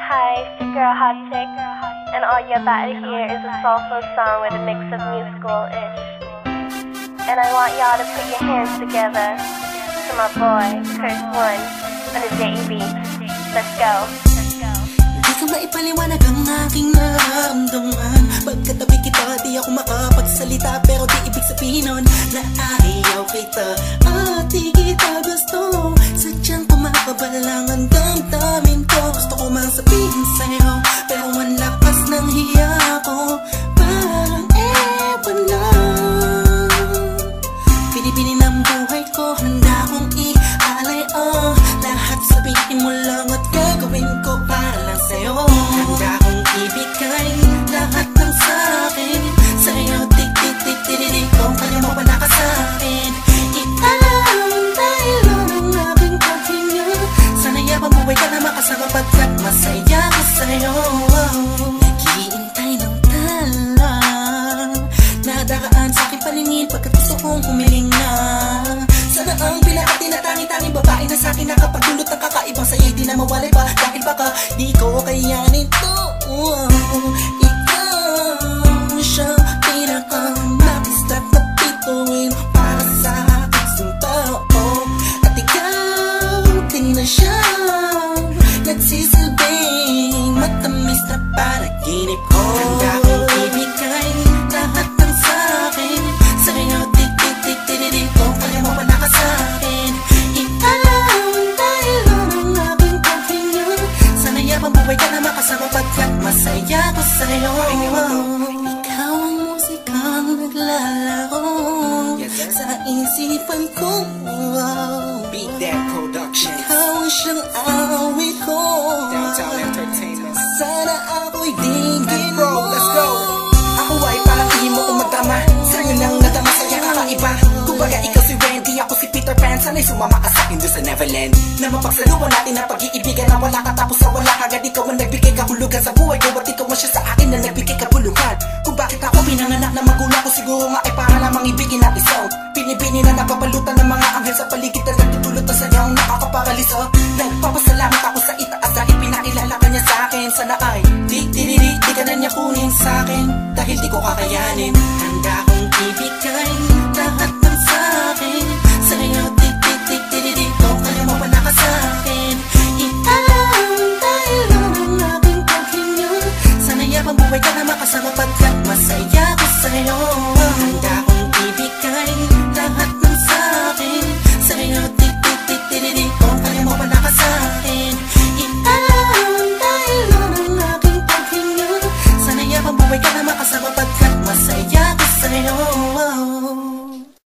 Hi, it's your girl Hot Chick, and all you're about to hear is a soulful song with a mix of musical-ish. And I want y'all to put your hands together to my boy, Curse One, on the JB. Let's go. Di ka maipaliwanag ang aking nararamdaman. Pagkatabi kita, di ako makapagsalita, pero di ibig sabihin nun na ayaw kita at di kita gusto. Sadyang kumakabalang ang damdamin ko. Gusto ko mang sabihin sa'yo, pero ang lakas ng hiya ko. Parang ewan lang. Pinipili ng buhay ko, handa kong ialay lahat sabihin mo lang at gagawin ko para lang sa'yo. Handa kong ibigay lahat ng sa'kin sa'yo, tik-tik-tik-tik-tik. Kung kaya mo wala ka sa'kin, italang dahil ang aking paghinga. Sana yabang buhay ka na makasama pagkat masaya ko sa'yo. Naghihintay ng talang nadaraan sa'king paningin pagkat gusto kong humiling na. Sana ang pinakati na tangi-tanging babae na sa'kin nakapagdulot ng kakaibang sa'yo'y di na mawalay pa. Dahil baka di ko kayanin to. Ikaw siya pinaka-nais na napituin para sa aking tao. At ikaw din na siya nagsisilbing matamis na panaginip ko. Handa kong ibigay lahat ng sa'kin sa'yo, tik-tik-tik-tik-tik. Kung kaya mo wala ka sa'kin, italang dahil ang aking paghinga. Sana yabang buhay ka na makasama pagkat masaya ko sa'yo. Ikaw ang musikang naglalaro sa isipan ko. Beat That Production. Ikaw ang siyang awit ko. Downtown Entertainment. Sana ako'y dinggin mo. Let's go. Ako ay parang ihim mo kung magdama. Sa'yo nang nadama sa'yo kakaiba. Kumbaga ikaw si Wendy, ako si Peter Pan. Sana'y sumama ka sa'kin doon sa Neverland. Na mapagsaluhan natin ang pag-iibigan na wala ka tapos sa wala kagad. Ikaw ang nagbigay kahulugan sa buhay ko at ikaw ang siya sa akin na nagbigay kabuluhan. Kung bakit ako pinanganak na magulang ko, siguro nga ay para lamang ibigin at isaw. Pinibini na napapalutan ng mga anghel sa paligid na nagtutulot na sadyang nakakaparalisa. Nagpapasalamat